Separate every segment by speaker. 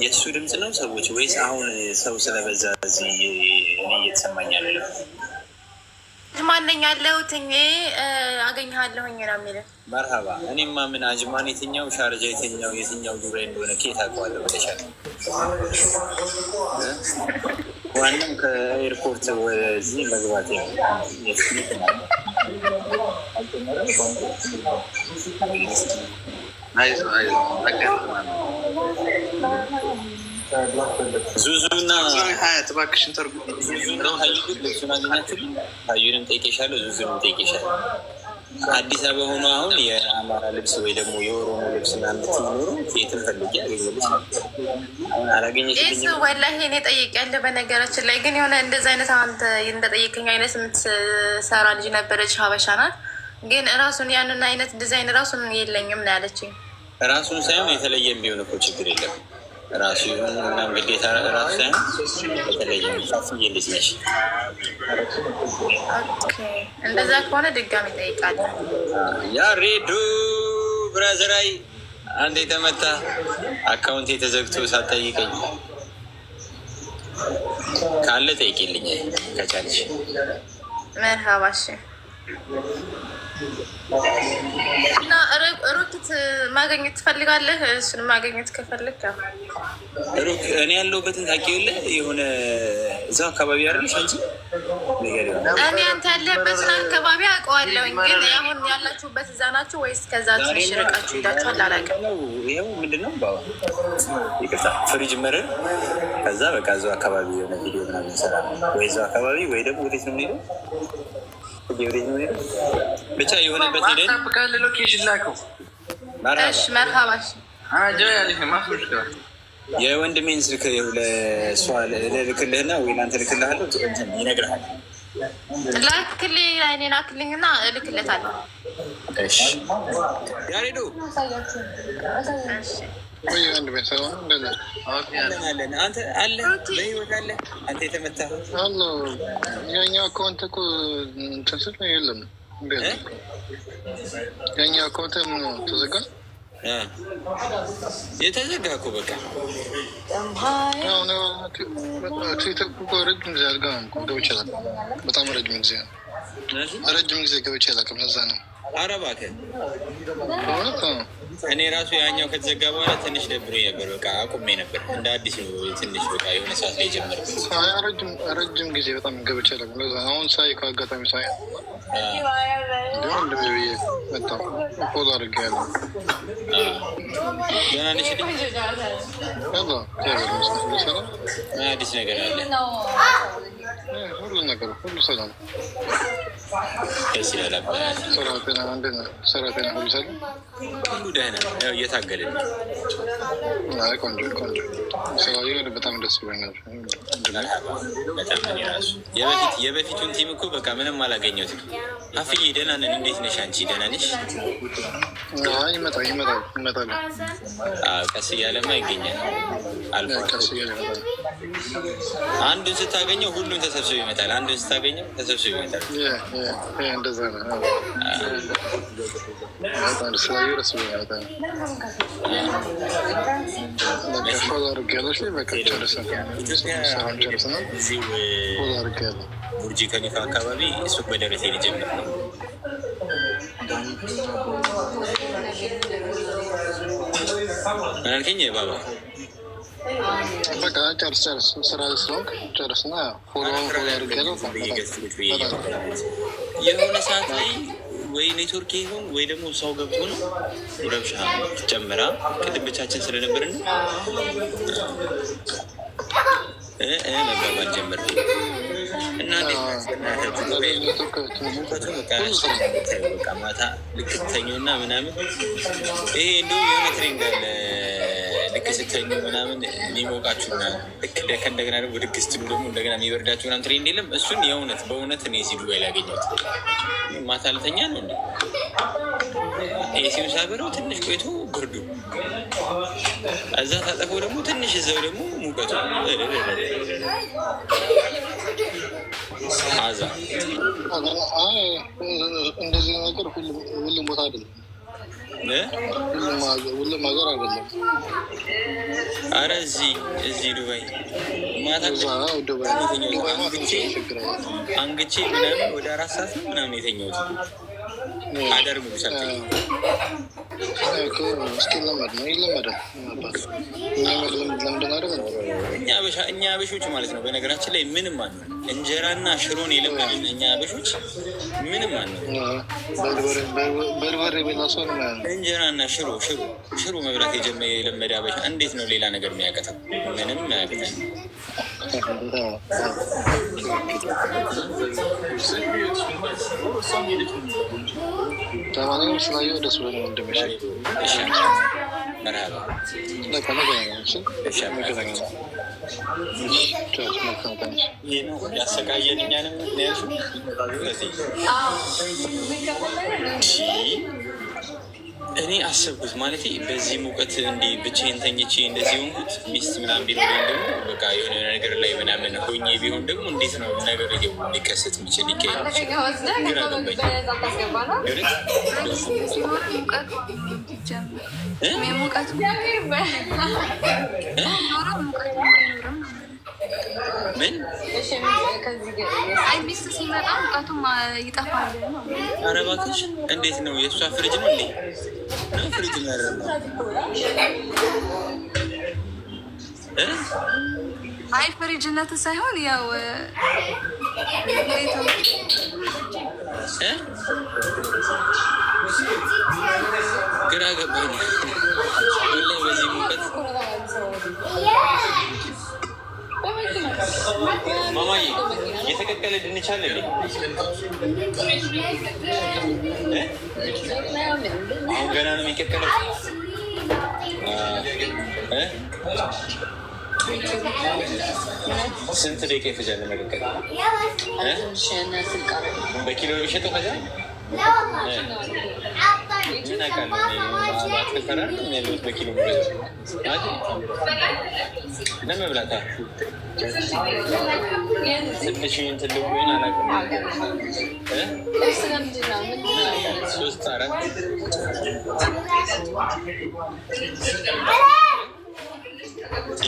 Speaker 1: የእሱ ድምፅ ነው ሰዎች ወይስ አሁን ሰው ስለበዛ እዚህ እኔ እየተሰማኝ ያለ
Speaker 2: ማነኝ ያለሁትኝ አገኘሃለሁኝ ነው የሚለው።
Speaker 1: መርሀባ እኔማ ምን አጅማን የትኛው ሻርጃ የትኛው ዱባይ እንደሆነ ኬት አውቀዋለሁ ብለሻል። ዋናም ከኤርፖርት ወደዚህ መግባት ዙዙና ሀያት እባክሽን ልብሱን አገኛችሁ። ሀዩንም ጠይቄሻለሁ፣ ዙዙንም ጠይቄሻለሁ። አዲስ አበባ ሆኖ አሁን የአማራ ልብስ ወይ ደግሞ የኦሮሞ ልብስ ምናምን ኖሮ የትም ፈልጌ አገኘልሽ አላገኘሽልኝም።
Speaker 2: ወላሂ እኔ ጠይቄያለሁ። በነገራችን ላይ ግን የሆነ እንደዚህ አይነት አንተ እንደጠየቀኝ አይነት የምትሰራ ልጅ ነበረች፣ ሀበሻ ናት። ግን ራሱን ያንን አይነት ዲዛይን ራሱን የለኝም ነው ያለችኝ።
Speaker 1: ራሱን ሳይሆን የተለየ ቢሆን እኮ ችግር የለም። ራሱ ይሁን ምናምን ግዴታ ራሱ ሳይሆን የተለየ ልጅ ነሽ።
Speaker 2: እንደዛ ከሆነ ድጋሚ ጠይቃለሁ።
Speaker 1: ያ ሬዱ ብራዘራይ አንድ የተመታ አካውንት የተዘግቶ ሳትጠይቀኝ ካለ ጠይቂልኝ ከቻልሽ።
Speaker 2: መርሀባሽ እና ሩክት ማገኘት ትፈልጋለህ? እሱን ማገኘት ከፈልግ
Speaker 1: ሩክ እኔ ያለሁበትን ታውቂው የሆነ እዛው አካባቢ አይደለሽ አንቺ?
Speaker 2: እኔ አንተ ያለበትን አካባቢ አውቀዋለሁኝ። ግን አሁን ያላችሁበት እዛ ናችሁ ወይስ ከዛ ትንሽ ርቃችሁ ሄዳችኋል? አላውቅም።
Speaker 1: ይኸው ምንድን ነው ይቅርታ ፍሪጅ መረር ከዛ በቃ እዛው አካባቢ የሆነ ቪዲዮ ምናምን እንሰራለን ወይ እዛው አካባቢ ወይ ደግሞ ወዴት ነው የምንሄደው? ብቻ የሆነበት ሄደን
Speaker 3: ሎኬሽን ላከው።
Speaker 2: መርሀባሽ
Speaker 1: የወንድሜን ስልክ ለእሷ ልክልህና ወይ ለአንተ ልክልሃለሁ ይነግርሃል።
Speaker 2: ላክልኝ እኔ ላክልኝና እልክለታለሁ።
Speaker 1: እሺ ያሬዶ አንተ አለ በህይወት አለ አንተ የተመታ
Speaker 4: ያኛው አካውንት እኮ እንትን ስል የለም። ያኛው አካውንት ተዘጋ
Speaker 1: የተዘጋ እኮ በቃ
Speaker 4: ረጅም ጊዜ አልገባም ገብቼ አላውቅም። በጣም ረጅም ጊዜ ገብቼ አላውቅም። ለዛ ነው።
Speaker 1: ኧረ እባክህ እኔ ራሱ ያኛው ከተዘጋ በኋላ ትንሽ ደብሮኝ ነበር። በቃ አቁሜ ነበር እንደ አዲስ ነው። ትንሽ በቃ የሆነ ሰዓት ላይ ጀመርኩት።
Speaker 4: ረጅም ጊዜ በጣም ገብቼ አላውቅም። ለዛ አሁን ሳይ ከአጋጣሚ ሳይ መጣሁ ፖዝ አድርጌያለሁ።
Speaker 1: ደህና ነሽ? አዲስ ነገር አለ?
Speaker 4: ሁሉ ነገር ሁሉ ሰላም ሰራተኛ ሁሉ ሰላም
Speaker 1: ሁሉ ደህና ያው እየታገልን ነው።
Speaker 4: ቆንጆ ሰው በጣም ደስ ብሎኛል።
Speaker 1: በጣም እኔ ራሱ የበፊቱን ቲም እኮ በቃ ምንም አላገኘሁትም። አፍዬ ደህና ነን። እንዴት ነሽ አንቺ? ደህና ነሽ?
Speaker 4: ይመጣል።
Speaker 1: ቀስ እያለማ ይገኛል። አንዱን ስታገኘው ሁሉም ተሰብስቦ ይመጣል። አንዱን ስታገኘው ተሰብስቦ ይመጣል።
Speaker 4: እንደዛ ነው።
Speaker 1: ቡርጂ ከሊፋ አካባቢ እሱ በደረሴ ሊጀምር ነው። ምን አልከኝ ባባ?
Speaker 4: በቃ ጨርስ ስራ ስለሆንክ ጨርስና ፎሎ አድርጌያለሁ።
Speaker 1: የሆነ ሰዓት ላይ ወይ ኔትወርክ ይሁን ወይ ደግሞ ሰው ገብቶ ነው ረብሻ ጨምራ ቅድም ስለነበርን መባባል ጀመር እና ማታ ልክ ተኙና ምናምን ይሄ እንዲሁም የሆነ ትሬንድ አለ። ልክ ስተኙ ምናምን የሚሞቃችሁ ልክ ከእንደገና ደግሞ ድግ ስትሉ ደግሞ እንደገና የሚበርዳችሁ ምናምን ትሬንድ የለም። እሱን በእውነት እኔ እዚህ ዱባይ ላይ ያገኘሁት ማታ ልተኛ ነው እንደ ኤሲውን ሳበረው ትንሽ ቆይቶ ብርዱ እዛ ታጠፈው ደግሞ ትንሽ እዛው ደግሞ ሙቀቱ አዛ
Speaker 4: እንደዚህ ነገር ሁሉም ቦታ አይደለም። ሁሉም ሀገር አይደለም።
Speaker 1: አረ እዚህ ዱባይ ማታ አንግቼ ምናምን ወደ 4 ሰዓት ነው ምናምን የተኛሁት። አደር ሙሉ ሰልተኝ እኛ አበሾች ማለት ነው። በነገራችን ላይ ምንም አለ እንጀራና ሽሮን የለመድን እኛ አበሾች ምንም አለ እንጀራና ሽሮ መብላት የለመደ አበሻ እንዴት ነው ሌላ ነገር የሚያቀተው? ምንም አያቅተኝ።
Speaker 4: ለማንኛውም ስላየሁ ደስ ብሎኝ ነው እንደሚሻ
Speaker 1: ያሰቃየን እኛንም እኔ አሰብኩት ማለት በዚህ ሙቀት እንዲህ ብቻዬን ተኝቼ እንደዚህ ሆንኩት። ሚስት ምናምን ቢኖር ደግሞ በቃ የሆነ ነገር ላይ ምናምን ሆኜ ቢሆን ደግሞ እንዴት ነው ነገር ሊከሰት የሚችል ግራ ገባኝ። ምን
Speaker 2: ሚስት ሲመጣ ሙቀቱም ይጠፋል።
Speaker 1: ኧረ እባክሽ እንዴት ነው የእሷ ፍሪጅ ነው እንዴ? ነው ፍሪጅ ነው ያደረገው?
Speaker 2: አይ ፍሪጅነት ሳይሆን ያው
Speaker 1: ግራ ገባኝ። ሁሌ በዚህ ሙቀት ማማዬ የተቀቀለ ድንች አለ እንዴ? አሁን ገና ነው የሚቀቀለው። ስንት ደቂቃ ይፈጃል ለመቀቀል? በኪሎ የሚሸጠው ከዛ ምን አውቃለሁ በኪሎ ለመብላታ ትንሽ ትልቁ ሆን አላውቅም። 3 4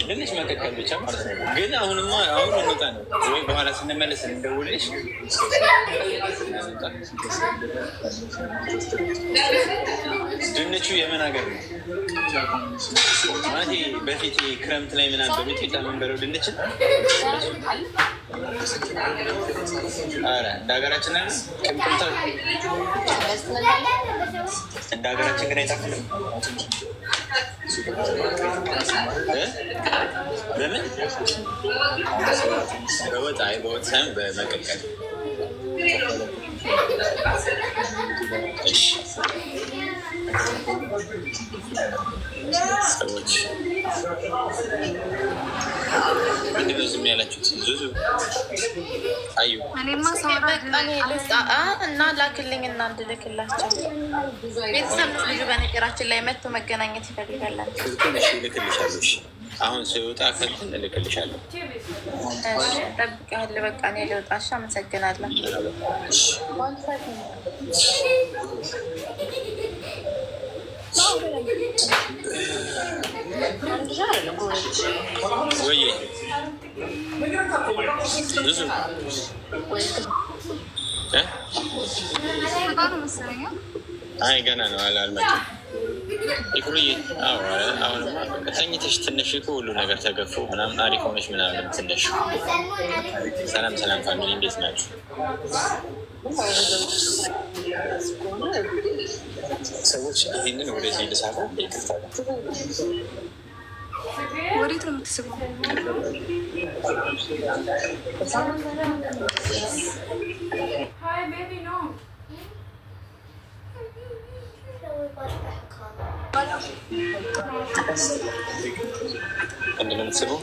Speaker 1: ትንሽ መቀቀል ብቻ ማለት ነው። ግን አሁን እንወጣ ነው ወይ በኋላ ስንመለስ እንደውልሽ። ድንቹ የምን ሀገር ነው ማለት በፊት ክረምት ላይ ምናምን በሚጥሚጣ የምንበለው ድንች ኧረ እንደ ሀገራችን ነ ቅምቅምታ እንደ ሀገራችን ግን አይጣፍጥም። በምን በወጥ በወጥ ሳይሆን በመቀቀል ሰዎች ምንድን ነው ዝም ያላችሁት? ዙዙ አዩ
Speaker 2: እና ላክልኝ እና እንድልክላቸው ቤተሰብ ልጁ በነገራችን ላይ መጥቶ መገናኘት ይፈልጋላቸው።
Speaker 1: ልክልሻለሁ። አሁን ሲወጣ ከንትን እልክልሻለሁ።
Speaker 2: ጠብቄሃለሁ። በቃ እኔ ልወጣ። እሺ፣ አመሰግናለሁ።
Speaker 1: ወይ ብዙ አይ ገና ነው አልመጣም። ይኩሩዬ አሁንማ ተኝተሽ ትንሽ እኮ ሁሉ ነገር ተገፎ ምናምን አሪፍ ሆነሽ ምናምን ትንሽ። ሰላም ፋሚሊ እንዴት ናችሁ? ሰዎች ይህንን ወደዚህ ልሳለ ይቅርታ
Speaker 2: ወዴት ነው የምትስበው?
Speaker 1: ምንድን ነው የምትስበው?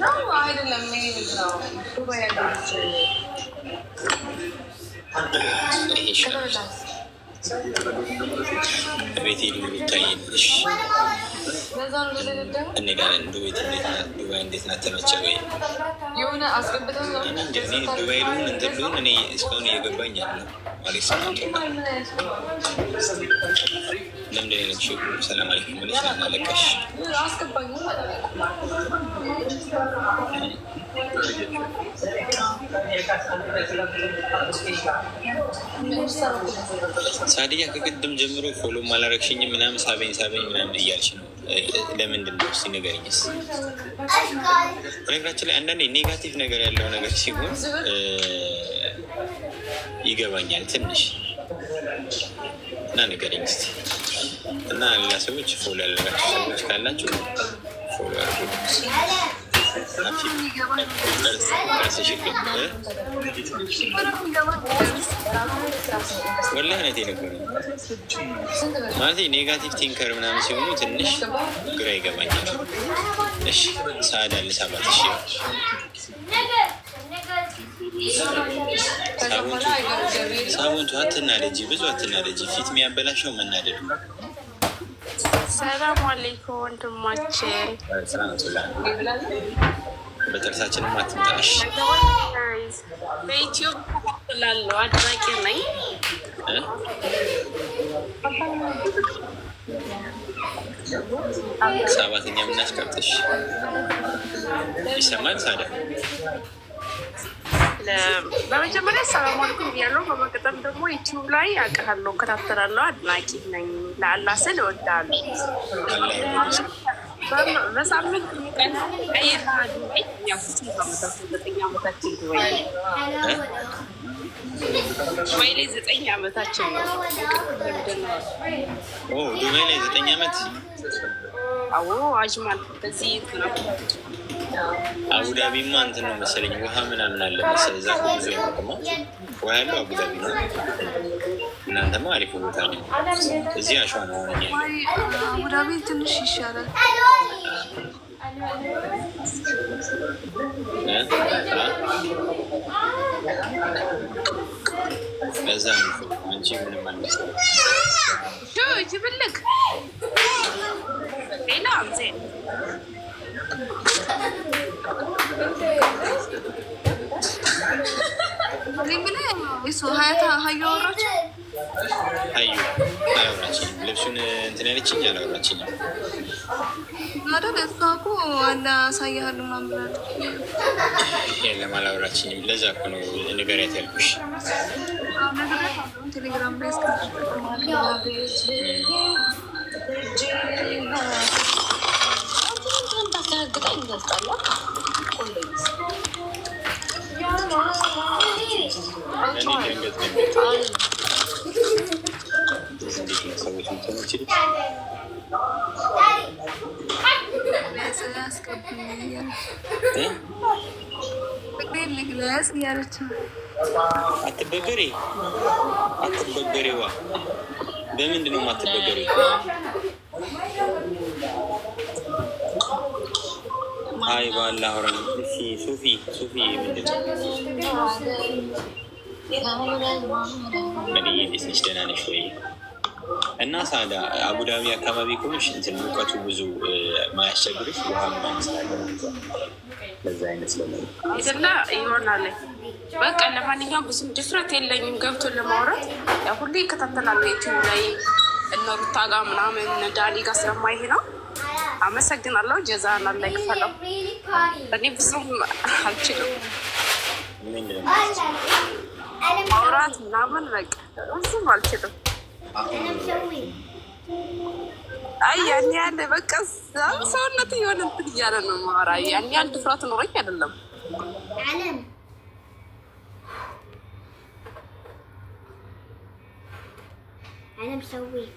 Speaker 1: ቤት ሄዱ ይታይልሽ እንሄዳለን። ዱባይ እንዴት ናት? ተመቸ ወይ? ዱባይ ልሁን እንትን ልሁን እኔ እስካሁን እየገባኝ ያለ አሌክስ ለምንድን ነው ሰላም አለይኩም ብለሽ ለማለቀሽ ሳዲያ ከቅድም ጀምሮ ፎሎ አላረግሽኝም ምናምን ሳበኝ ምናምን እያልሽ ነው። ለምንድን ነው እስኪ ንገሪኝስ። በነገራችን ላይ አንዳንዴ ኔጋቲቭ ነገር ያለው ነገር ሲሆን ይገባኛል ትንሽ እና ንገሪኝ እስኪ። እና ሌላ ሰዎች ፎሎ ያላረጋችሁ ሰዎች ካላችሁ ፎሎ አድርጉ። ወላሂ እውነቴን እኮ ነው ማለት ኔጋቲቭ ቲንከር ምናምን ሲሆኑ ትንሽ ግራ ይገባኛል። እሺ ሳዳ ልሳባት። እሺ ሳቦንቱ አትናደጂ፣ ብዙ አትናደጂ። ፊት የሚያበላሸው መናደድ ነው።
Speaker 3: ሰላም አለይኩም ወንድማችን።
Speaker 1: በጥርሳችንም አትምጣሽ።
Speaker 3: በዩቲዩብ ላለው አድናቂ ነኝ።
Speaker 1: ሰባተኛ ምናስቀርጥሽ ይሰማል ሳዳ።
Speaker 3: በመጀመሪያ ሰላም አለይኩም ብያለሁ። በመቀጠል ደግሞ ዩቲዩብ ላይ አውቃለሁ፣ እከታተላለሁ፣ አድናቂ ነኝ። ለአላህ ስል እወዳለሁ። በሳምንት ቀን ዱባይ ላይ 9 ዓመታችን ነው።
Speaker 1: ዱባይ ላይ 9 ዓመት።
Speaker 3: አዎ አጅማል በዚህ
Speaker 1: አቡዳቢማ እንትን ነው መሰለኝ ውሃ ምናምን አለ መሰለኝ። እዛ ብዙ ይመቅማ ውሃ ያለው አቡዳቢ ነው። እናንተማ አሪፍ ቦታ ነው። እዚህ አሸዋ ነው ሆነ።
Speaker 3: አቡዳቢ ትንሽ ይሻላል።
Speaker 1: ለዛ አንቺ ምንም አልመስለም።
Speaker 3: ጅብልክ ሌላ ዜ
Speaker 1: ሀዩ አላወራችኝም። ልብሱን እንትን ያለችኝ አላወራችኝም። የለም አላወራችኝም። ለዛ እኮ ነው ንገሪያት ያልኩሽ። ሰዎች አትበገሬዋ። በምንድን ነው የማትበገሬ? አይ ባላ አውራ። እሺ ሱፊ ምንድን ነው? እንዴት ነሽ? ደህና ነሽ ወይ? እና ሳዳ አቡዳቢ አካባቢ ከሆንሽ እንትን ሙቀቱ ብዙ ማያስቸግርሽ ውሃ ምናምን ስላለ ለዛ አይነት
Speaker 3: ስለላ ይሆናል። በቃ ለማንኛውም ብዙም ድፍረት የለኝም ገብቶ ለማውራት። ሁሌ እከታተላለሁ ዩቲዩብ ላይ እነ ሩታ ጋር ምናምን እነ ዳኒ ጋር ስለማይሄ ነው። አመሰግናለሁ። ጀዛን አላህ ይክፈለው። እኔ ብዙም አልችልም ማውራት ምናምን፣ በቃ ብዙም አልችልም። አይ ያን ያለ በቃ ሰውነት የሆነ እንትን እያለ ነው ማውራ። ያን ያህል ድፍረት ኖረኝ አይደለም።
Speaker 5: أنا مسوي